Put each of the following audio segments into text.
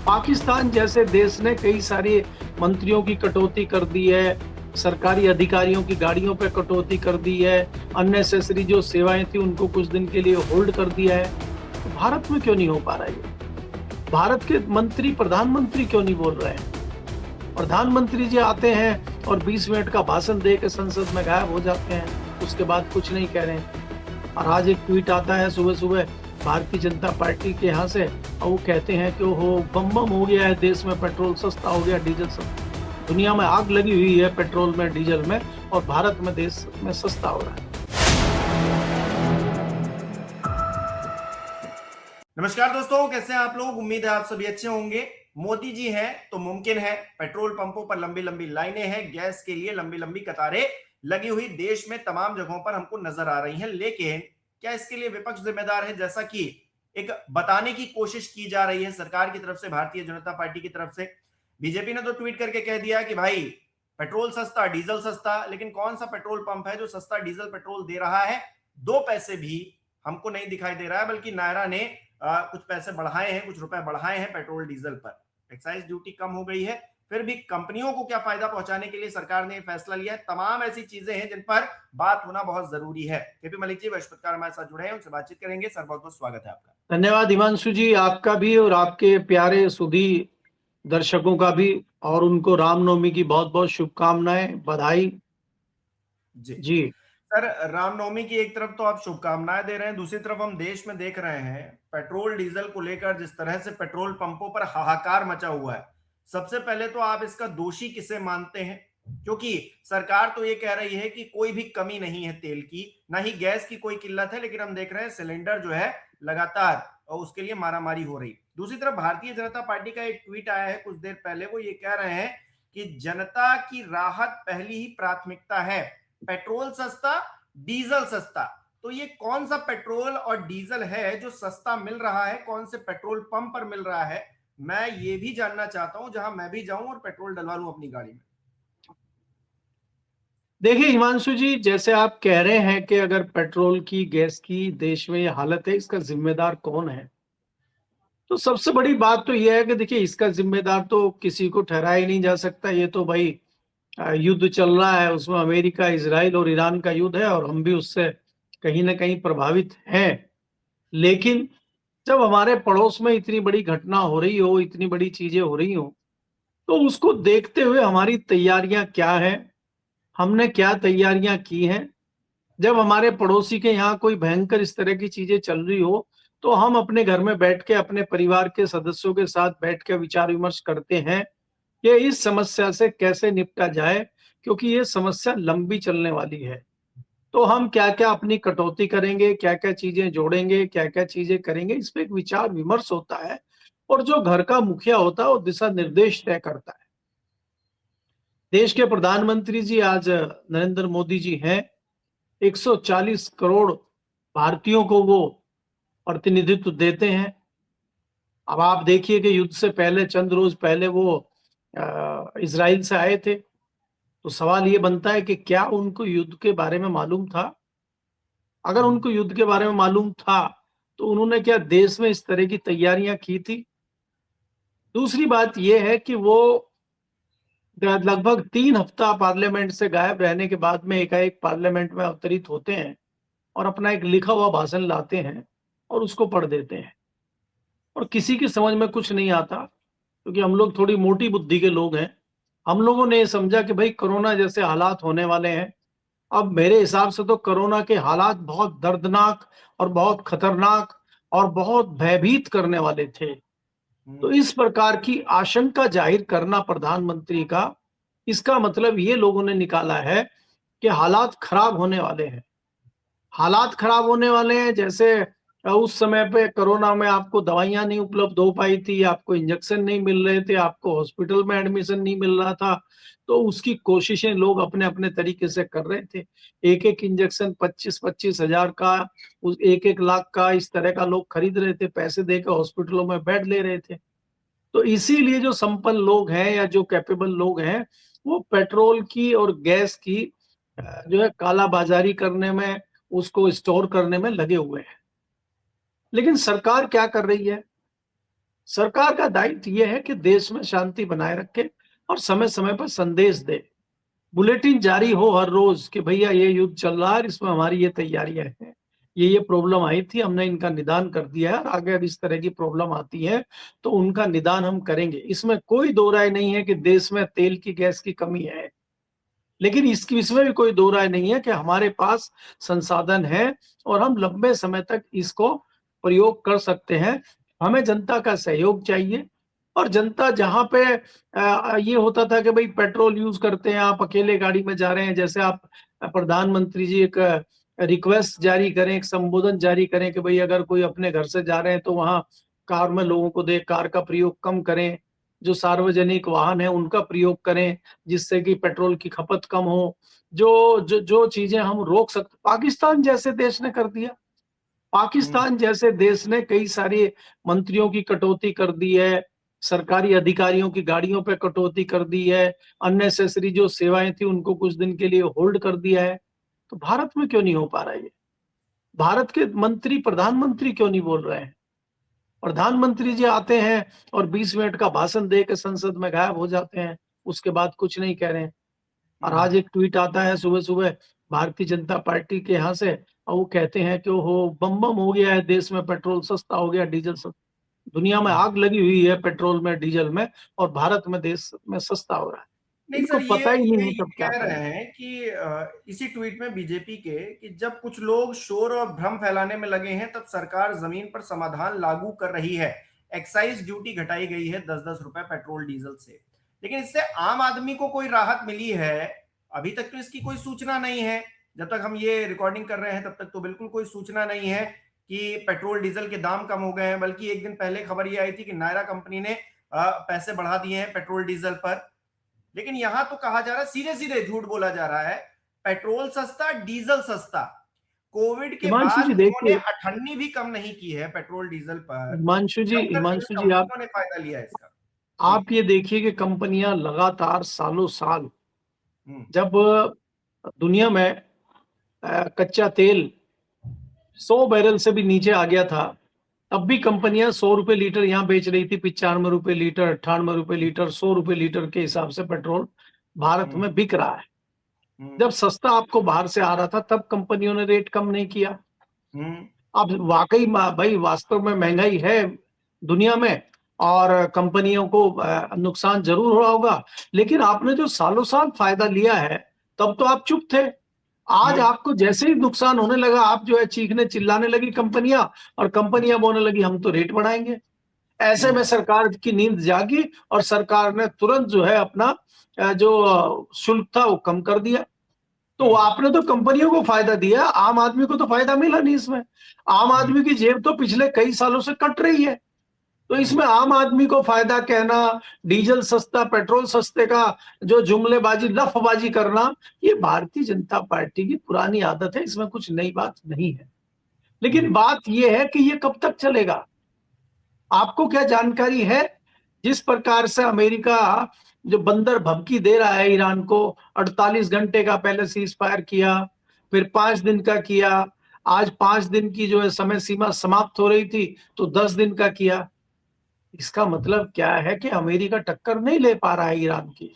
पाकिस्तान जैसे देश ने कई सारे मंत्रियों की कटौती कर दी है, सरकारी अधिकारियों की गाड़ियों पे कटौती कर दी है, अननेसेसरी जो सेवाएं थी उनको कुछ दिन के लिए होल्ड कर दिया है। तो भारत में क्यों नहीं हो पा रहा है ये? भारत के मंत्री, प्रधानमंत्री क्यों नहीं बोल रहे हैं? प्रधानमंत्री जी आते हैं और 20 मिनट का भाषण दे के संसद में गायब हो जाते हैं, उसके बाद कुछ नहीं कह रहे हैं। और आज एक ट्वीट आता है सुबह सुबह भारतीय जनता पार्टी के यहाँ से, और वो कहते हैं कि ओहो बम बम हो गया है देश में, पेट्रोल सस्ता हो गया, डीजल सस्ता। दुनिया में आग लगी हुई है पेट्रोल में, डीजल में, और भारत में, देश में सस्ता हो रहा है। नमस्कार दोस्तों, कैसे हैं आप लोग। उम्मीद है आप सभी अच्छे होंगे। मोदी जी हैं तो मुमकिन है। पेट्रोल पंपों पर लंबी लंबी लाइनें हैं, गैस के लिए लंबी लंबी कतारें लगी हुई देश में तमाम जगहों पर हमको नजर आ रही हैं। लेकिन क्या इसके लिए विपक्ष जिम्मेदार है, जैसा कि एक बताने की कोशिश की जा रही है सरकार की तरफ से, भारतीय जनता पार्टी की तरफ से। बीजेपी ने तो ट्वीट करके कह दिया कि भाई पेट्रोल सस्ता, डीजल सस्ता। लेकिन कौन सा पेट्रोल पंप है जो सस्ता डीजल पेट्रोल दे रहा है? 2 पैसे भी हमको नहीं दिखाई दे रहा है। बल्कि नायरा ने कुछ पैसे बढ़ाए हैं, कुछ रुपए बढ़ाए हैं पेट्रोल डीजल पर। एक्साइज ड्यूटी कम हो गई है, फिर भी कंपनियों को क्या फायदा पहुंचाने के लिए सरकार ने फैसला लिया है। तमाम ऐसी चीजें हैं जिन पर बात होना बहुत जरूरी है। केपी मलिक जी वरिष्ठ हमारे साथ जुड़े हैं, उनसे बातचीत करेंगे। सर बहुत बहुत स्वागत है आपका। धन्यवाद हिमांशु जी, आपका भी और आपके प्यारे सुधी दर्शकों का भी, और उनको रामनवमी की बहुत बहुत शुभकामनाएं, बधाई जी जी। सर, रामनवमी की एक तरफ तो आप शुभकामनाएं दे रहे हैं, दूसरी तरफ हम देश में देख रहे हैं पेट्रोल डीजल को लेकर जिस तरह से पेट्रोल पंपों पर हाहाकार मचा हुआ है। सबसे पहले तो आप इसका दोषी किसे मानते हैं? क्योंकि सरकार तो ये कह रही है कि कोई भी कमी नहीं है तेल की, ना ही गैस की कोई किल्लत है, लेकिन हम देख रहे हैं सिलेंडर जो है लगातार और उसके लिए मारामारी हो रही। दूसरी तरफ भारतीय जनता पार्टी का एक ट्वीट आया है कुछ देर पहले, वो ये कह रहे हैं कि जनता की राहत पहली ही प्राथमिकता है, पेट्रोल सस्ता, डीजल सस्ता। तो ये कौन सा पेट्रोल और डीजल है जो सस्ता मिल रहा है? कौन से पेट्रोल पंप पर मिल रहा है? मैं ये भी जानना चाहता हूं, जहां मैं भी जाऊं और पेट्रोल डलवा लूं अपनी गाड़ी में। देखिए हिमांशु जी, जैसे आप कह रहे हैं कि अगर पेट्रोल की, गैस की देश में ये हालत है, इसका जिम्मेदार कौन है? तो सबसे बड़ी बात तो यह है कि देखिए, इसका जिम्मेदार तो किसी को ठहराया ही नहीं जा सकता। ये तो भाई युद्ध चल रहा है, उसमें अमेरिका, इजराइल और ईरान का युद्ध है, और हम भी उससे कहीं ना कहीं प्रभावित हैं। लेकिन जब हमारे पड़ोस में इतनी बड़ी घटना हो रही हो, इतनी बड़ी चीजें हो रही हो, तो उसको देखते हुए हमारी तैयारियां क्या है, हमने क्या तैयारियां की हैं। जब हमारे पड़ोसी के यहाँ कोई भयंकर इस तरह की चीजें चल रही हो, तो हम अपने घर में बैठ के, अपने परिवार के सदस्यों के साथ बैठ के विचार विमर्श करते हैं कि इस समस्या से कैसे निपटा जाए, क्योंकि ये समस्या लंबी चलने वाली है। तो हम क्या क्या अपनी कटौती करेंगे, क्या क्या चीजें जोड़ेंगे, क्या क्या चीजें करेंगे, इस पे एक विचार विमर्श होता है। और जो घर का मुखिया होता है वो दिशा निर्देश तय करता है। देश के प्रधानमंत्री जी आज नरेंद्र मोदी जी हैं। 140 करोड़ भारतीयों को वो प्रतिनिधित्व देते हैं। अब आप देखिए कि युद्ध से पहले, चंद रोज पहले वो इजराइल से आए थे। तो सवाल ये बनता है कि क्या उनको युद्ध के बारे में मालूम था? अगर उनको युद्ध के बारे में मालूम था, तो उन्होंने क्या देश में इस तरह की तैयारियां की थी? दूसरी बात यह है कि वो लगभग 3 हफ्ता पार्लियामेंट से गायब रहने के बाद में एकाएक पार्लियामेंट में अवतरित होते हैं और अपना एक लिखा हुआ भाषण लाते हैं और उसको पढ़ देते हैं, और किसी की समझ में कुछ नहीं आता। क्योंकि हम लोग थोड़ी मोटी बुद्धि के लोग हैं। हम लोगों ने समझा कि भाई कोरोना जैसे हालात होने वाले हैं। अब मेरे हिसाब से तो कोरोना के हालात बहुत दर्दनाक और बहुत खतरनाक और बहुत भयभीत करने वाले थे। तो इस प्रकार की आशंका जाहिर करना प्रधानमंत्री का, इसका मतलब ये लोगों ने निकाला है कि हालात खराब होने वाले हैं। हालात खराब होने वाले हैं, जैसे उस समय पे कोरोना में आपको दवाइयां नहीं उपलब्ध हो पाई थी, आपको इंजेक्शन नहीं मिल रहे थे, आपको हॉस्पिटल में एडमिशन नहीं मिल रहा था। तो उसकी कोशिशें लोग अपने अपने तरीके से कर रहे थे। एक एक इंजेक्शन 25-25 हजार का, उस 1-1 लाख का, इस तरह का लोग खरीद रहे थे, पैसे देकर हॉस्पिटलों में बेड ले रहे थे। तो इसीलिए जो संपन्न लोग हैं या जो कैपेबल लोग हैं, वो पेट्रोल की और गैस की जो है कालाबाजारी करने में, उसको स्टोर करने में लगे हुए हैं। लेकिन सरकार क्या कर रही है? सरकार का दायित्व यह है कि देश में शांति बनाए रखे और समय समय पर संदेश दे, बुलेटिन जारी हो हर रोज कि भैया ये युद्ध चल रहा है, इसमें हमारी ये तैयारियां हैं, ये प्रॉब्लम आई थी, हमने इनका निदान कर दिया है और आगे अगर इस तरह की प्रॉब्लम आती है तो उनका निदान हम करेंगे। इसमें कोई दो राय नहीं है कि देश में तेल की गैस की कमी है, लेकिन इसमें भी कोई दो राय नहीं है कि हमारे पास संसाधन है और हम लंबे समय तक इसको प्रयोग कर सकते हैं। हमें जनता का सहयोग चाहिए और जनता जहां पे ये होता था कि भाई पेट्रोल यूज करते हैं, आप अकेले गाड़ी में जा रहे हैं, जैसे आप प्रधानमंत्री जी एक रिक्वेस्ट जारी करें, एक संबोधन जारी करें कि भाई अगर कोई अपने घर से जा रहे हैं तो वहां कार में लोगों को दे, कार का प्रयोग कम करें, जो सार्वजनिक वाहन है उनका प्रयोग करें जिससे कि पेट्रोल की खपत कम हो। जो जो जो चीजें हम रोक सकते, पाकिस्तान जैसे देश ने कर दिया। पाकिस्तान जैसे देश ने कई सारे मंत्रियों की कटौती कर दी है, सरकारी अधिकारियों की गाड़ियों पे कटौती कर दी है, अननेसेसरी जो सेवाएं थी उनको कुछ दिन के लिए होल्ड कर दिया है। तो भारत में क्यों नहीं हो पा रहा है ये? भारत के मंत्री, प्रधानमंत्री क्यों नहीं बोल रहे हैं? प्रधानमंत्री जी आते हैं और 20 मिनट का भाषण दे के संसद में गायब हो जाते हैं, उसके बाद कुछ नहीं कह रहे हैं। और आज एक ट्वीट आता है सुबह सुबह भारतीय जनता पार्टी के यहाँ से, और वो कहते हैं कि ओहो बम बम हो गया है देश में, पेट्रोल सस्ता हो गया, डीजल सस्ता। दुनिया में आग लगी हुई है पेट्रोल में, डीजल में, और भारत में, देश में सस्ता हो रहा है। नहीं इनको सर, पता ही नहीं ये है तब क्या कह करें। रहे हैं कि इसी ट्वीट में बीजेपी के कि जब कुछ लोग शोर और भ्रम फैलाने में लगे हैं तब सरकार जमीन पर समाधान लागू कर रही है। एक्साइज ड्यूटी घटाई गई है 10-10 रुपए पेट्रोल डीजल से, लेकिन इससे आम आदमी को कोई राहत मिली है? अभी तक तो इसकी कोई सूचना नहीं है। जब तक हम ये रिकॉर्डिंग कर रहे हैं तब तक तो बिल्कुल कोई सूचना नहीं है कि पेट्रोल डीजल के दाम कम हो गए हैं। बल्कि एक दिन पहले खबर ये आई थी कि नायरा कंपनी ने पैसे बढ़ा दिए हैं पेट्रोल डीजल पर। लेकिन यहां तो कहा जा रहा है, सीधे सीधे झूठ बोला जा रहा है, पेट्रोल सस्ता डीजल सस्ता। कोविड के हिमांशु बाद जी इन्होंने देखिए, अठन्नी भी कम नहीं की है पेट्रोल डीजल पर, जमकर सभी हिमांशु जी कंपनियों ने फायदा लिया है इसका। जी। आप ये देखिए कि कंपनियां लगातार सालों साल, हम्म। जब दुनिया में कच्चा तेल 100 बैरल से भी नीचे आ गया था, तब भी कंपनियां 100 रुपए लीटर यहाँ बेच रही थी, 95 रुपए लीटर, 98 रुपए लीटर, 100 रुपए लीटर के हिसाब से पेट्रोल भारत में बिक रहा है। जब सस्ता आपको बाहर से आ रहा था तब कंपनियों ने रेट कम नहीं किया। अब वाकई भाई वास्तव में महंगाई है दुनिया में और कंपनियों को नुकसान जरूर हो रहा होगा, लेकिन आपने जो सालों साल फायदा लिया है तब तो आप चुप थे। आज आपको जैसे ही नुकसान होने लगा, आप जो है चीखने चिल्लाने लगी कंपनियां, और कंपनियां बोलने लगी हम तो रेट बढ़ाएंगे। ऐसे में सरकार की नींद जागी और सरकार ने तुरंत जो है अपना जो शुल्क था वो कम कर दिया। तो आपने तो कंपनियों को फायदा दिया, आम आदमी को तो फायदा मिला नहीं इसमें। आम आदमी की जेब तो पिछले कई सालों से कट रही है, तो इसमें आम आदमी को फायदा कहना, डीजल सस्ता पेट्रोल सस्ते का जो जुमलेबाजी लफबाजी करना, ये भारतीय जनता पार्टी की पुरानी आदत है, इसमें कुछ नई बात नहीं है। लेकिन बात ये है कि ये कब तक चलेगा? आपको क्या जानकारी है? जिस प्रकार से अमेरिका जो बंदर भभकी दे रहा है ईरान को, 48 घंटे का पहले सीज फायर किया, फिर 5 दिन का किया, आज 5 दिन की जो है समय सीमा समाप्त हो रही थी तो 10 दिन का किया। इसका मतलब क्या है कि अमेरिका टक्कर नहीं ले पा रहा है ईरान की,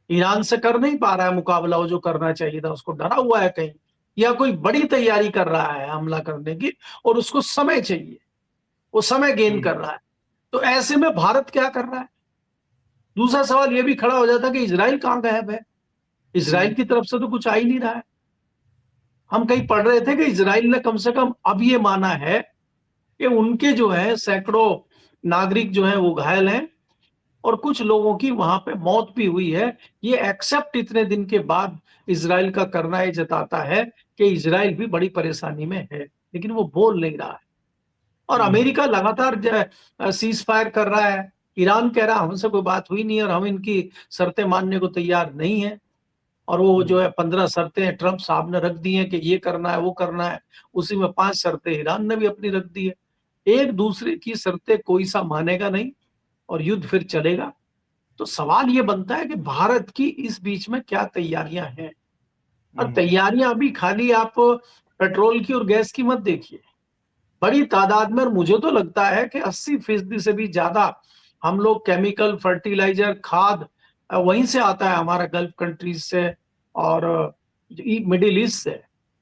ईरान से कर नहीं पा रहा है मुकाबला, वो जो करना चाहिए था, उसको डरा हुआ है कहीं, या कोई बड़ी तैयारी कर रहा है हमला करने की और उसको समय चाहिए, वो समय गेन कर रहा है। तो ऐसे में भारत क्या कर रहा है? दूसरा सवाल ये भी खड़ा हो जाता कि इजराइल कहां गायब है? इजराइल की तरफ से तो कुछ आ ही नहीं रहा है। हम कहीं पढ़ रहे थे कि इजराइल ने कम से कम अब ये माना है कि उनके जो है सैकड़ों नागरिक जो है वो घायल हैं और कुछ लोगों की वहां पे मौत भी हुई है। ये एक्सेप्ट इतने दिन के बाद इजराइल का करना ये जताता है कि इजराइल भी बड़ी परेशानी में है, लेकिन वो बोल नहीं रहा है। और अमेरिका लगातार सीज फायर कर रहा है। ईरान कह रहा हमसे कोई बात हुई नहीं और हम इनकी शर्तें मानने को तैयार नहीं है। और वो जो है 15 शर्तें ट्रंप साहब ने रख दी हैं कि ये करना है वो करना है, उसी में 5 शर्तें ईरान ने भी अपनी रख दी है। एक दूसरे की शर्तें कोई सा मानेगा नहीं और युद्ध फिर चलेगा। तो सवाल ये बनता है कि भारत की इस बीच में क्या तैयारियां हैं? और तैयारियां अभी खाली आप पेट्रोल की और गैस की मत देखिए, बड़ी तादाद में, और मुझे तो लगता है कि 80% से भी ज्यादा हम लोग केमिकल फर्टिलाइजर खाद वहीं से आता है, हमारा गल्फ कंट्रीज से और मिडिल ईस्ट से।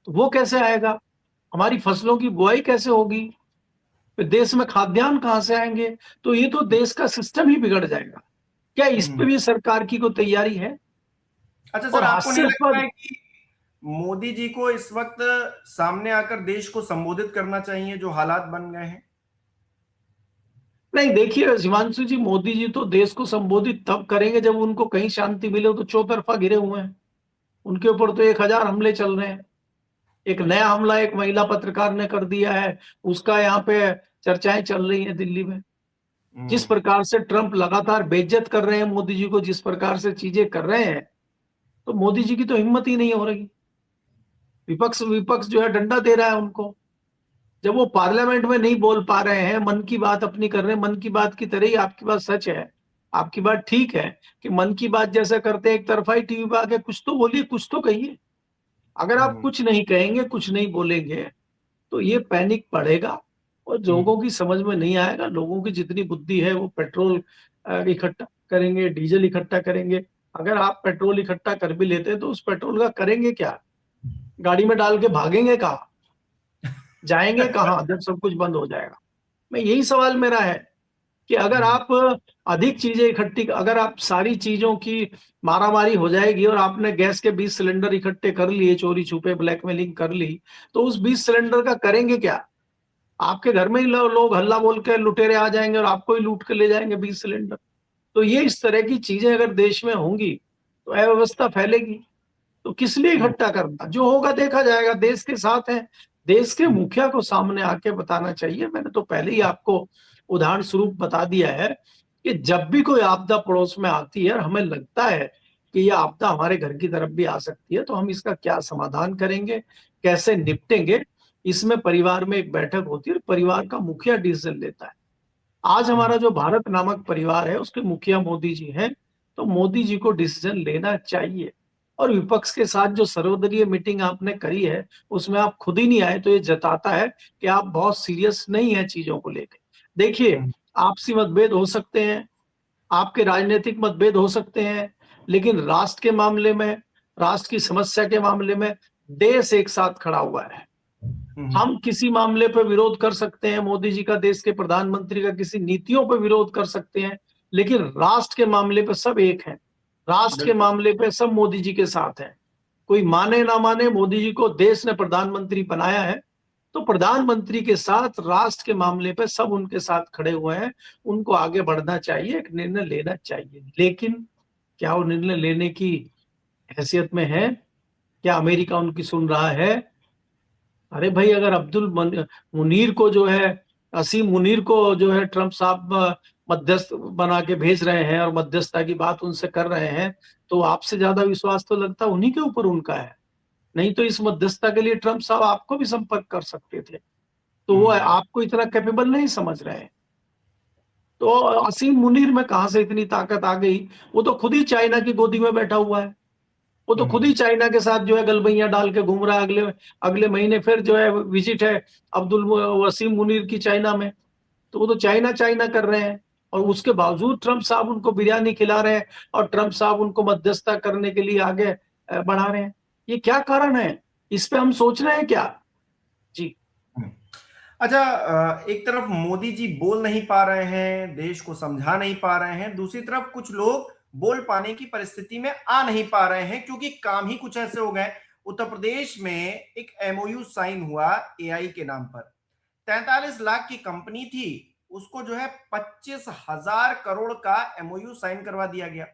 तो वो कैसे आएगा? हमारी फसलों की बुआई कैसे होगी? फिर देश में खाद्यान्न कहाँ से आएंगे? तो ये तो देश का सिस्टम ही बिगड़ जाएगा। क्या इस पे भी सरकार की कोई तैयारी है? अच्छा सर, और आपको नहीं लगता हास्यास्पद, है कि मोदी जी को इस वक्त सामने आकर देश को संबोधित करना चाहिए, जो हालात बन गए हैं? नहीं देखिए हिमांशु जी, मोदी जी तो देश को संबोधित तब करेंगे जब उनको कहीं शांति मिले। तो चौतरफा घिरे हुए हैं, उनके ऊपर तो 1000 हमले चल रहे हैं। एक नया हमला एक महिला पत्रकार ने कर दिया है, उसका यहाँ पे चर्चाएं चल रही हैं दिल्ली में। जिस प्रकार से ट्रंप लगातार बेइज्जत कर रहे हैं मोदी जी को, जिस प्रकार से चीजें कर रहे हैं, तो मोदी जी की तो हिम्मत ही नहीं हो रही। विपक्ष विपक्ष जो है डंडा दे रहा है उनको। जब वो पार्लियामेंट में नहीं बोल पा रहे हैं, मन की बात अपनी कर रहे हैं, मन की बात की तरह ही आपकी बात सच है, आपकी बात ठीक है कि मन की बात जैसा करते हैं, एक तरफा ही टीवी पे आके कुछ तो बोलिए, कुछ तो कहिए। अगर आप कुछ नहीं कहेंगे, कुछ नहीं बोलेंगे, तो ये पैनिक बढ़ेगा और लोगों की समझ में नहीं आएगा। लोगों की जितनी बुद्धि है वो पेट्रोल इकट्ठा करेंगे, डीजल इकट्ठा करेंगे। अगर आप पेट्रोल इकट्ठा कर भी लेते हैं तो उस पेट्रोल का करेंगे क्या? गाड़ी में डाल के भागेंगे कहाँ? जाएंगे कहाँ जब सब कुछ बंद हो जाएगा? मैं यही सवाल मेरा है कि अगर आप अधिक चीजें इकट्ठी, अगर आप सारी चीजों की मारामारी हो जाएगी और आपने गैस के 20 सिलेंडर इकट्ठे कर लिए, चोरी छुपे ब्लैकमेलिंग कर ली, तो उस 20 सिलेंडर का करेंगे क्या? आपके घर में ही लोग हल्ला बोल के लुटेरे आ जाएंगे और आपको ही लूट के ले जाएंगे 20 सिलेंडर। तो ये इस तरह की चीजें अगर देश में होंगी तो अव्यवस्था फैलेगी। तो किस लिए इकट्ठा करना? जो होगा देखा जाएगा, देश के साथ है। देश के मुखिया को सामने आके बताना चाहिए। मैंने तो पहले ही आपको उदाहरण स्वरूप बता दिया है कि जब भी कोई आपदा पड़ोस में आती है और हमें लगता है कि यह आपदा हमारे घर की तरफ भी आ सकती है, तो हम इसका क्या समाधान करेंगे, कैसे निपटेंगे, इसमें परिवार में एक बैठक होती है और परिवार का मुखिया डिसीजन लेता है। आज हमारा जो भारत नामक परिवार है उसके मुखिया मोदी जी हैं, तो मोदी जी को डिसीजन लेना चाहिए। और विपक्ष के साथ जो सर्वदलीय मीटिंग आपने करी है उसमें आप खुद ही नहीं आए, तो ये जताता है कि आप बहुत सीरियस नहीं है चीजों को लेकर। देखिए, आपसी मतभेद हो सकते हैं, आपके राजनीतिक मतभेद हो सकते हैं, लेकिन राष्ट्र के मामले में, राष्ट्र की समस्या के मामले में देश एक साथ खड़ा हुआ है। हम किसी मामले पर विरोध कर सकते हैं, मोदी जी का, देश के प्रधानमंत्री का किसी नीतियों पर विरोध कर सकते हैं, लेकिन राष्ट्र के मामले पर सब एक हैं। राष्ट्र के बिल्कुल। मामले पे सब मोदी जी के साथ हैं। कोई माने ना माने, मोदी जी को देश ने प्रधानमंत्री बनाया है, तो प्रधानमंत्री के साथ राष्ट्र के मामले पे सब उनके साथ खड़े हुए हैं। उनको आगे बढ़ना चाहिए, एक निर्णय लेना चाहिए। लेकिन क्या वो निर्णय लेने की हैसियत में है? क्या अमेरिका उनकी सुन रहा है? अरे भाई, अगर मुनीर को जो है, असीम मुनीर को जो है ट्रंप साहब मध्यस्थ बना के भेज रहे हैं और मध्यस्थता की बात उनसे कर रहे हैं, तो आपसे ज्यादा विश्वास तो लगता उन्हीं के ऊपर उनका है। नहीं तो इस मध्यस्थता के लिए ट्रंप साहब आपको भी संपर्क कर सकते थे। तो वो आपको इतना कैपेबल नहीं समझ रहे हैं। तो असीम मुनीर में कहां से इतनी ताकत आ गई? वो तो खुद ही चाइना की गोदी में बैठा हुआ है। वो तो खुद ही चाइना के साथ जो है गलबैया डाल के घूम रहा है। अगले अगले महीने फिर जो है विजिट है अब्दुल वसीम मुनीर की चाइना में। तो वो तो चाइना चाइना कर रहे हैं, और उसके बावजूद ट्रंप साहब उनको बिरयानी खिला रहे हैं और ट्रंप साहब उनको मध्यस्थता करने के लिए आगे बढ़ा रहे हैं। ये क्या कारण है? इस पे हम सोच रहे हैं क्या? जी। अच्छा, एक तरफ मोदी जी बोल नहीं पा रहे हैं, देश को समझा नहीं पा रहे हैं, दूसरी तरफ कुछ लोग बोल पाने की परिस्थिति में आ नहीं पा रहे हैं, क्योंकि काम ही कुछ ऐसे हो गए। उत्तर प्रदेश में एक एमओयू साइन हुआ एआई के नाम पर। 43 लाख की कंपनी थी, उसको जो है 25,000 करोड़ का एमओयू साइन करवा दिया गया।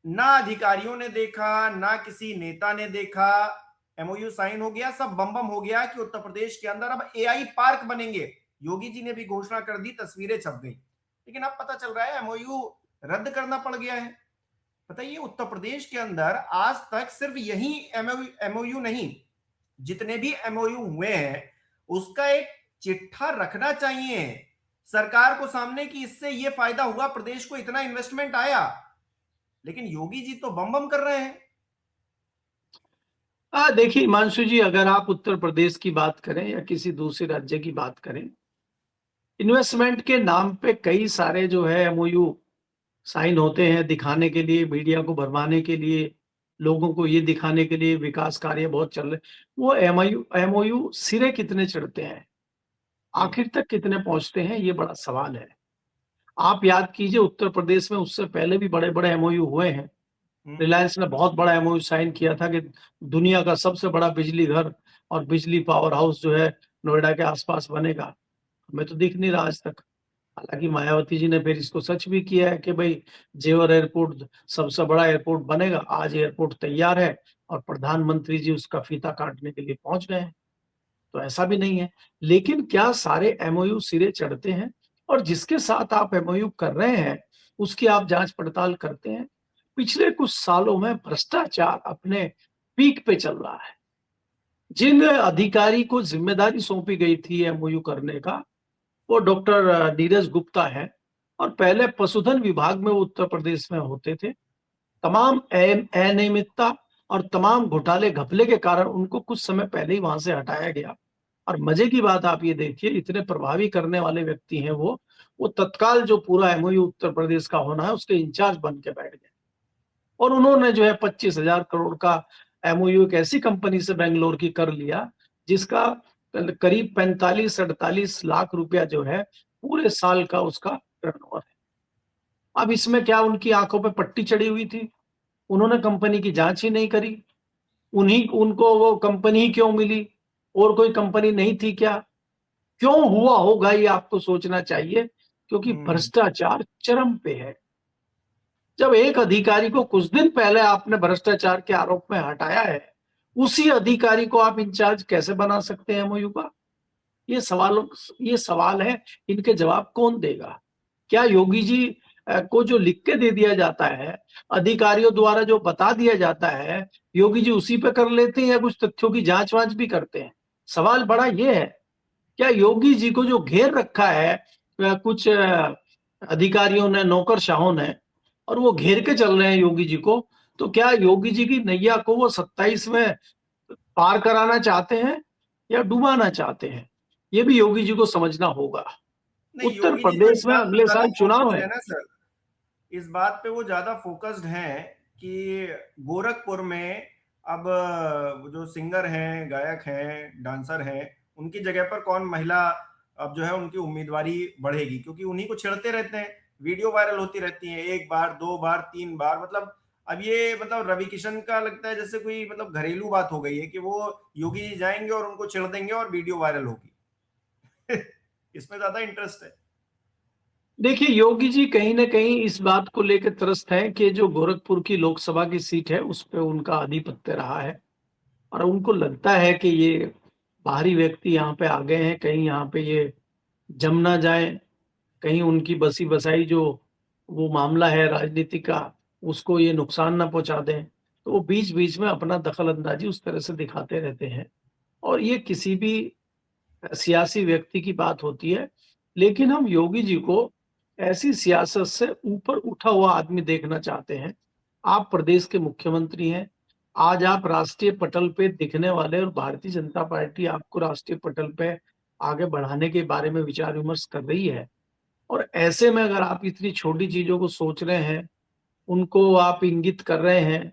ना अधिकारियों ने देखा, ना किसी नेता ने देखा, एमओयू साइन हो गया, सब बम बम हो गया कि उत्तर प्रदेश के अंदर अब एआई पार्क बनेंगे। योगी जी ने भी घोषणा कर दी, तस्वीरें छप गई, लेकिन अब पता चल रहा है एमओयू रद्द करना पड़ गया है। बताइए, उत्तर प्रदेश के अंदर आज तक सिर्फ यही एमओयू नहीं, जितने भी एमओयू हुए हैं उसका एक चिट्ठा रखना चाहिए सरकार को सामने कि इससे ये फायदा हुआ, प्रदेश को इतना इन्वेस्टमेंट आया। लेकिन योगी जी तो बम बम कर रहे हैं। देखिए हिमांशु जी, अगर आप उत्तर प्रदेश की बात करें या किसी दूसरे राज्य की बात करें, इन्वेस्टमेंट के नाम पे कई सारे जो है एमओयू साइन होते हैं, दिखाने के लिए, मीडिया को भरमाने के लिए, लोगों को ये दिखाने के लिए विकास कार्य बहुत चल रहे। वो एमआईयू एमओयू सिरे कितने चढ़ते हैं, हम्म, आखिर तक कितने पहुंचते हैं, ये बड़ा सवाल है। आप याद कीजिए, उत्तर प्रदेश में उससे पहले भी बड़े बड़े एमओयू हुए हैं। हम्म, रिलायंस ने बहुत बड़ा एमओयू साइन किया था कि दुनिया का सबसे बड़ा बिजली घर और बिजली पावर हाउस जो है नोएडा के आसपास बनेगा। हमें तो दिख नहीं रहा आज तक। हालांकि मायावती जी ने फिर इसको सच भी किया है कि भाई जेवर एयरपोर्ट सबसे बड़ा एयरपोर्ट बनेगा। आज एयरपोर्ट तैयार है और प्रधानमंत्री जी उसका फीता काटने के लिए पहुंच गए हैं। तो ऐसा भी नहीं है। लेकिन क्या सारे एमओयू सिरे चढ़ते हैं? और जिसके साथ आप एमओयू कर रहे हैं उसकी आप जांच पड़ताल करते हैं? पिछले कुछ सालों में भ्रष्टाचार अपने पीक पे चल रहा है। जिन अधिकारी को जिम्मेदारी सौंपी गई थी एमओयू करने का, वो डॉक्टर नीरज गुप्ता है और पहले पशुधन विभाग में वो उत्तर प्रदेश में होते थे। तमाम अनियमितता और तमाम घोटाले घपले के कारण उनको कुछ समय पहले ही वहां से हटाया गया। और मजे की बात आप ये देखिए, इतने प्रभावी करने वाले व्यक्ति हैं वो तत्काल जो पूरा एमओयू उत्तर प्रदेश का होना है उसके इंचार्ज बन के बैठ गए। और उन्होंने जो है 25,000 करोड़ का एमओयू एक ऐसी कंपनी से बेंगलोर की कर लिया जिसका करीब 45-48 लाख रुपया जो है पूरे साल का उसका टर्नओवर है। अब इसमें क्या उनकी आंखों पे पट्टी चढ़ी हुई थी? उन्होंने कंपनी की जांच ही नहीं करी। उन्हीं उनको वो कंपनी ही क्यों मिली? और कोई कंपनी नहीं थी क्या? क्यों हुआ होगा ये आपको सोचना चाहिए, क्योंकि हम्म। भ्रष्टाचार चरम पे है। जब एक अधिकारी को कुछ दिन पहले आपने भ्रष्टाचार के आरोप में हटाया है, उसी अधिकारी को आप इंचार्ज कैसे बना सकते हैं एमओयू का? ये सवाल ये सवाल है। इनके जवाब कौन देगा? क्या योगी जी को जो लिख के दे दिया जाता है, अधिकारियों द्वारा जो बता दिया जाता है, योगी जी उसी पे कर लेते हैं या कुछ तथ्यों की जांच वांच भी करते हैं? सवाल बड़ा ये है। क्या योगी जी को जो घेर रखा है कुछ अधिकारियों ने, नौकरशाहों ने, और वो घेर के चल रहे हैं योगी जी को, तो क्या योगी जी की नैया को वो 27 में पार कराना चाहते हैं या डुबाना चाहते हैं? ये भी योगी जी को समझना होगा। नहीं, उत्तर योगी जी तो इस प्रदेश में बात पे अगले ज्यादा साल चुनाव फोकस्ड है। है ना सर। इस बात पे वो ज्यादा फोकस्ड हैं कि गोरखपुर में अब जो सिंगर हैं, गायक हैं, डांसर हैं, उनकी जगह पर कौन महिला अब जो है उनकी उम्मीदवारी बढ़ेगी, क्योंकि उन्हीं को छेड़ते रहते हैं। वीडियो वायरल होती रहती है, एक बार, दो बार, तीन बार। मतलब अब ये मतलब रवि किशन का लगता है जैसे कोई मतलब घरेलू बात हो गई है कि वो योगी जी जाएंगे और उनको छेड़ देंगे और वीडियो वायरल होगी। इसमें ज्यादा इंटरेस्ट है। देखिए योगी जी कहीं ना कहीं इस बात को लेकर त्रस्त हैं कि जो गोरखपुर की लोकसभा की सीट है उस पर उनका आधिपत्य रहा है। और उनको लगता है कि ये बाहरी व्यक्ति यहाँ पे आ गए हैं, कहीं यहाँ पे ये जम ना जाए, कहीं उनकी बसी बसाई जो वो मामला है राजनीति का उसको ये नुकसान ना पहुंचा दें। तो वो बीच बीच में अपना दखल अंदाजी उस तरह से दिखाते रहते हैं। और ये किसी भी सियासी व्यक्ति की बात होती है। लेकिन हम योगी जी को ऐसी सियासत से ऊपर उठा हुआ आदमी देखना चाहते हैं। आप प्रदेश के मुख्यमंत्री हैं। आज आप राष्ट्रीय पटल पे दिखने वाले, और भारतीय जनता पार्टी आपको राष्ट्रीय पटल पे आगे बढ़ाने के बारे में विचार विमर्श कर रही है। और ऐसे में अगर आप इतनी छोटी चीजों को सोच रहे हैं, उनको आप इंगित कर रहे हैं,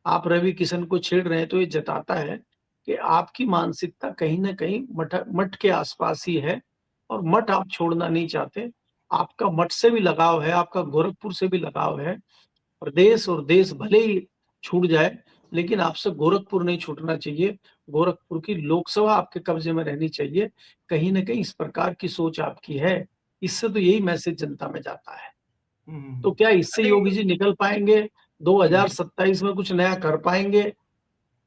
आप रवि किशन को छेड़ रहे हैं, तो ये जताता है कि आपकी मानसिकता कहीं ना कहीं मठ मठ के आसपास ही है। और मठ आप छोड़ना नहीं चाहते। आपका मठ से भी लगाव है, आपका गोरखपुर से भी लगाव है। प्रदेश और देश भले ही छूट जाए, लेकिन आपसे गोरखपुर नहीं छूटना चाहिए। गोरखपुर की लोकसभा आपके कब्जे में रहनी चाहिए। कहीं ना कहीं इस प्रकार की सोच आपकी है। इससे तो यही मैसेज जनता में जाता है। तो क्या इससे अच्छा योगी जी निकल पाएंगे? हम्म। 2027 में कुछ नया कर पाएंगे?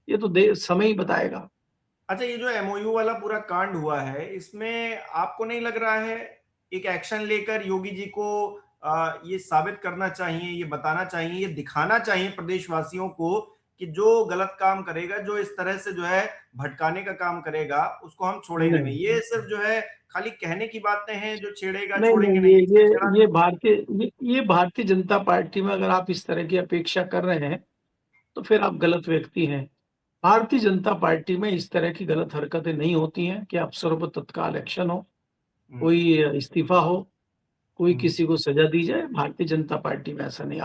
ये तो समय ही बताएगा। अच्छा, ये जो एमओयू वाला पूरा कांड हुआ है, इसमें आपको नहीं लग रहा है एक एक्शन लेकर योगी जी को ये साबित करना चाहिए, ये बताना चाहिए, ये दिखाना चाहिए प्रदेशवासियों को कि जो गलत काम करेगा, जो इस तरह से जो है भटकाने का काम करेगा, उसको हम छोड़ेंगे नहीं। नहीं ये सिर्फ जो है खाली कहने की बातें हैं, जो छेड़ेगा नहीं छोड़ेंगे नहीं, नहीं, इसमें छेड़ा। ये भारतीय जनता पार्टी में अगर आप इस तरह की अपेक्षा कर रहे हैं तो फिर आप गलत व्यक्ति हैं। भारतीय जनता पार्टी में इस तरह की गलत हरकतें नहीं होती हैं कि अफसरों पर तत्काल एक्शन हो, कोई इस्तीफा हो, कोई किसी को सजा दी जाए। भारतीय जनता पार्टी में ऐसा नहीं।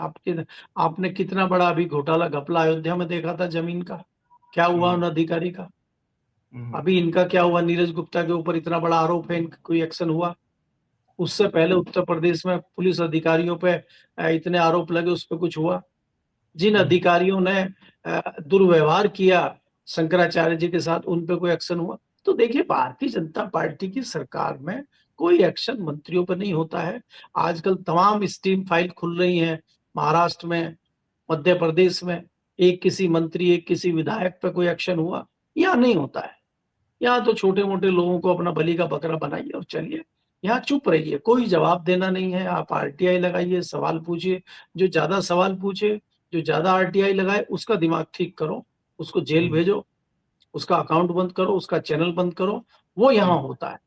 आपने कितना बड़ा अभी घोटाला घपला अयोध्या में देखा था जमीन का, क्या हुआ उन अधिकारी का? अभी इनका क्या हुआ? नीरज गुप्ता के ऊपर इतना बड़ा आरोप है, इनका कोई एक्शन हुआ? उससे पहले उत्तर प्रदेश में पुलिस अधिकारियों पे इतने आरोप लगे, उस पर कुछ हुआ? जिन अधिकारियों ने दुर्व्यवहार किया शंकराचार्य जी के साथ, उन पे कोई एक्शन हुआ? तो देखिए, भारतीय जनता पार्टी की सरकार में कोई एक्शन मंत्रियों पर नहीं होता है। आजकल तमाम स्टीम फाइल खुल रही हैं महाराष्ट्र में, मध्य प्रदेश में। एक किसी मंत्री, एक किसी विधायक पे कोई एक्शन हुआ? यहाँ नहीं होता है। यहाँ तो छोटे मोटे लोगों को अपना बलि का बकरा बनाइए और चलिए। यहाँ चुप रहिए, कोई जवाब देना नहीं है। आप आरटीआई लगाइए, सवाल पूछिए। जो ज्यादा सवाल पूछे, जो ज्यादा आरटीआई लगाए, उसका दिमाग ठीक करो, उसको जेल भेजो, उसका अकाउंट बंद करो, उसका चैनल बंद करो। वो यहाँ होता है।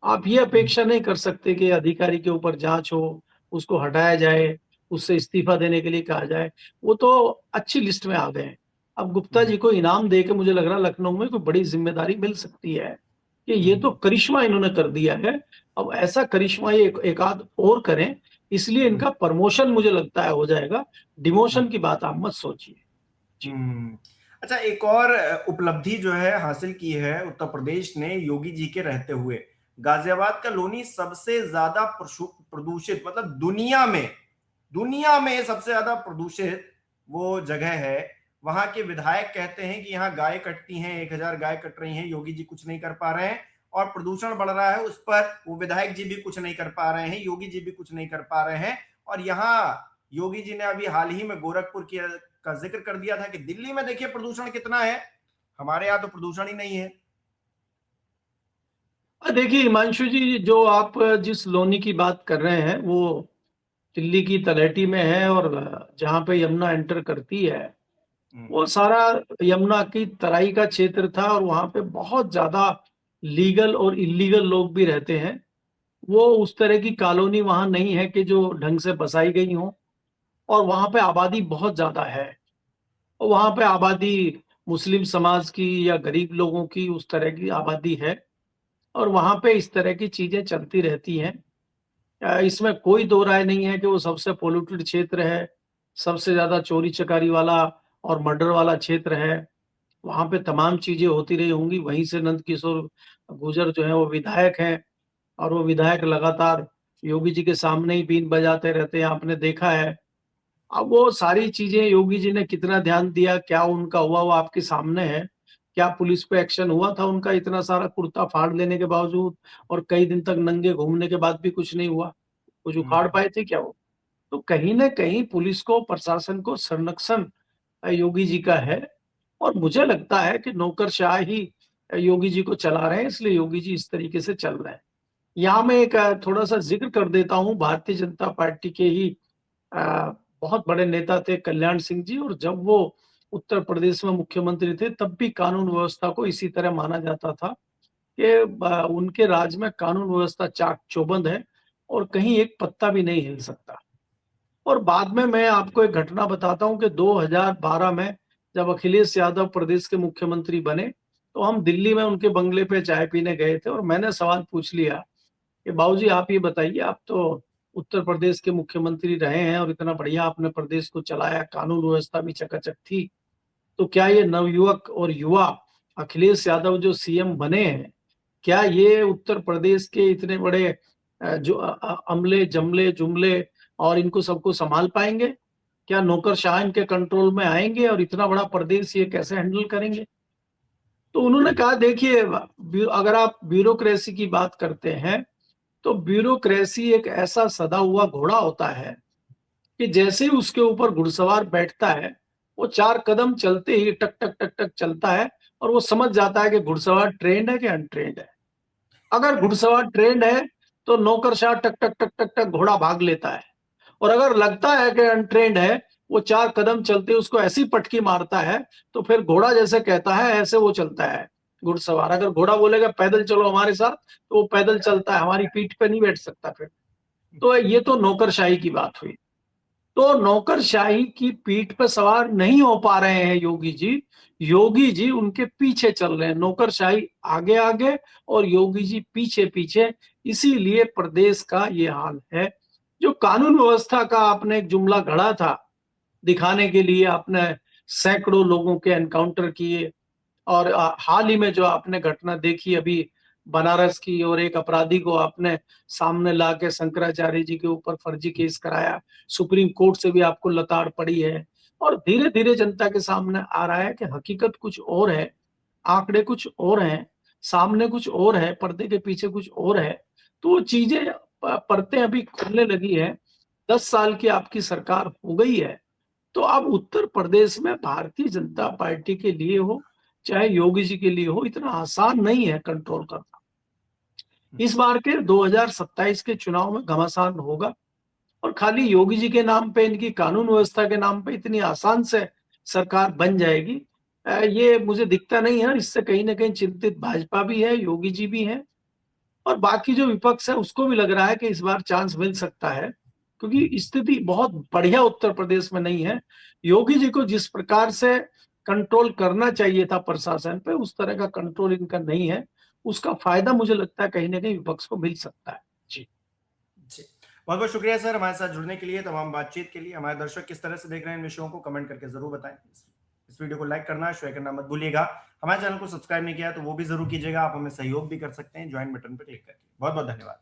आप ये अपेक्षा नहीं कर सकते कि अधिकारी के ऊपर जांच हो, उसको हटाया जाए, उससे इस्तीफा देने के लिए कहा जाए। वो तो अच्छी लिस्ट में आ गए हैं। अब गुप्ता जी को इनाम दे के मुझे लग रहा है लखनऊ में कोई बड़ी जिम्मेदारी मिल सकती है कि ये तो करिश्मा इन्होंने कर दिया है। अब ऐसा करिश्मा ये एक आध और करें, इसलिए इनका प्रमोशन मुझे लगता है हो जाएगा। डिमोशन की बात आप मत सोचिए। अच्छा, एक और उपलब्धि जो है हासिल की है उत्तर प्रदेश ने योगी जी के रहते हुए। गाजियाबाद का लोनी सबसे ज्यादा प्रदूषित, मतलब दुनिया में सबसे ज्यादा प्रदूषित वो जगह है। वहां के विधायक कहते हैं कि यहाँ गाय कटती हैं, 1000 गाय कट रही हैं, योगी जी कुछ नहीं कर पा रहे हैं, और प्रदूषण बढ़ रहा है उस पर वो विधायक जी भी कुछ नहीं कर पा रहे हैं, योगी जी भी कुछ नहीं कर पा रहे हैं। और यहाँ योगी जी ने अभी हाल ही में गोरखपुर का जिक्र कर दिया था कि दिल्ली में देखिए प्रदूषण कितना है, हमारे यहाँ तो प्रदूषण ही नहीं है। देखिए हिमांशु जी, जो आप जिस लोनी की बात कर रहे हैं वो दिल्ली की तलहटी में है, और जहाँ पे यमुना एंटर करती है वो सारा यमुना की तराई का क्षेत्र था, और वहां पे बहुत ज्यादा लीगल और इलीगल लोग भी रहते हैं। वो उस तरह की कॉलोनी वहां नहीं है कि जो ढंग से बसाई गई हो, और वहां पे आबादी बहुत ज्यादा है। और वहां पे आबादी मुस्लिम समाज की या गरीब लोगों की, उस तरह की आबादी है, और वहां पे इस तरह की चीजें चलती रहती हैं। इसमें कोई दो राय नहीं है कि वो सबसे पोल्यूटेड क्षेत्र है, सबसे ज्यादा चोरी चकारी वाला और मर्डर वाला क्षेत्र है। वहां पे तमाम चीजें होती रही होंगी। वहीं से नंद किशोर गुर्जर जो है वो विधायक हैं, और वो विधायक लगातार योगी जी के सामने ही बीन बजाते रहते हैं, आपने देखा है। अब वो सारी चीजें योगी जी ने कितना ध्यान दिया, क्या उनका हुआ, वो आपके सामने है। क्या पुलिस पे एक्शन हुआ था उनका इतना सारा कुर्ता फाड़ लेने के बावजूद, और कई दिन तक नंगे घूमने के बाद भी कुछ नहीं हुआ? कुछ उखाड़ पाए थे क्या वो? तो कहीं ना कहीं पुलिस को, प्रशासन को संरक्षण योगी जी का है। और मुझे लगता है कि नौकरशाह ही योगी जी को चला रहे हैं, इसलिए योगी जी इस तरीके से चल रहे हैं। यहाँ मैं एक थोड़ा सा जिक्र कर देता हूँ। भारतीय जनता पार्टी के ही बहुत बड़े नेता थे कल्याण सिंह जी, और जब वो उत्तर प्रदेश में मुख्यमंत्री थे तब भी कानून व्यवस्था को इसी तरह माना जाता था कि उनके राज में कानून व्यवस्था चाक चौबंद है, और कहीं एक पत्ता भी नहीं हिल सकता। और बाद में मैं आपको एक घटना बताता हूं कि 2012 में जब अखिलेश यादव प्रदेश के मुख्यमंत्री बने, तो हम दिल्ली में उनके बंगले पे चाय पीने गए थे, और मैंने सवाल पूछ लिया कि बाबूजी आप ये बताइए, आप तो उत्तर प्रदेश के मुख्यमंत्री रहे हैं और इतना बढ़िया आपने प्रदेश को चलाया, कानून व्यवस्था भी चकाचक थी, तो क्या ये नवयुवक और युवा अखिलेश यादव जो सीएम बने हैं, क्या ये उत्तर प्रदेश के इतने बड़े जो अमले जमले जुमले और इनको सबको संभाल पाएंगे? क्या नौकरशाह इनके कंट्रोल में आएंगे, और इतना बड़ा प्रदेश ये कैसे हैंडल करेंगे? तो उन्होंने कहा देखिए, अगर आप ब्यूरोक्रेसी की बात करते हैं तो ब्यूरोक्रेसी एक ऐसा सदा हुआ घोड़ा होता है कि जैसे ही उसके ऊपर घुड़सवार बैठता है, वो 4 कदम चलते ही टक टक टक टक चलता है, और वो समझ जाता है कि घुड़सवार ट्रेंड है कि अनट्रेंड है। अगर घुड़सवार ट्रेंड है तो नौकरशाह टक टक टक टक टक घोड़ा भाग लेता है, और अगर लगता है कि अनट्रेंड है, वो 4 कदम चलते उसको ऐसी पटकी मारता है, तो फिर घोड़ा जैसे कहता है ऐसे वो चलता है घुड़सवार। अगर घोड़ा बोलेगा पैदल चलो हमारे साथ, तो वो पैदल चलता है, हमारी पीठ पे नहीं बैठ सकता फिर। तो ये तो नौकरशाही की बात हुई। तो नौकरशाही की पीठ पर सवार नहीं हो पा रहे हैं योगी जी। योगी जी उनके पीछे चल रहे हैं, नौकरशाही आगे आगे और योगी जी पीछे पीछे। इसीलिए प्रदेश का ये हाल है। जो कानून व्यवस्था का आपने एक जुमला गढ़ा था दिखाने के लिए, आपने सैकड़ों लोगों के एनकाउंटर किए और हाल ही में जो आपने घटना देखी अभी बनारस की, और एक अपराधी को आपने सामने ला के शंकराचार्य जी के ऊपर फर्जी केस कराया, सुप्रीम कोर्ट से भी आपको लताड़ पड़ी है। और धीरे धीरे जनता के सामने आ रहा है कि हकीकत कुछ और है, आंकड़े कुछ और हैं, सामने कुछ और है, पर्दे के पीछे कुछ और है। तो वो चीजें परतें अभी खुलने लगी है। 10 साल की आपकी सरकार हो गई है, तो अब उत्तर प्रदेश में भारतीय जनता पार्टी के लिए हो चाहे योगी जी के लिए हो, इतना आसान नहीं है कंट्रोल करना। इस बार के 2027 के चुनाव में घमासान होगा, और खाली योगी जी के नाम पे, इनकी कानून व्यवस्था के नाम पे इतनी आसान से सरकार बन जाएगी, ये मुझे दिखता नहीं है। इससे कहीं ना कहीं चिंतित भाजपा भी है, योगी जी भी है, और बाकी जो विपक्ष है उसको भी लग रहा है कि इस बार चांस मिल सकता है, क्योंकि स्थिति बहुत बढ़िया उत्तर प्रदेश में नहीं है। योगी जी को जिस प्रकार से कंट्रोल करना चाहिए था प्रशासन पे, उस तरह का कंट्रोल इनका नहीं है। उसका फायदा मुझे लगता है कहीं ना कहीं विपक्ष को मिल सकता है। जी जी, बहुत बहुत शुक्रिया सर हमारे साथ जुड़ने के लिए, तमाम बातचीत के लिए। हमारे दर्शक किस तरह से देख रहे हैं इन विषयों को कमेंट करके जरूर बताएं। इस वीडियो को लाइक करना, शेयर करना मत भूलिएगा। हमारे चैनल को सब्सक्राइब नहीं किया तो वो भी जरूर कीजिएगा। आप हमें सहयोग भी कर सकते हैं ज्वाइन बटन पर क्लिक करके। बहुत बहुत धन्यवाद।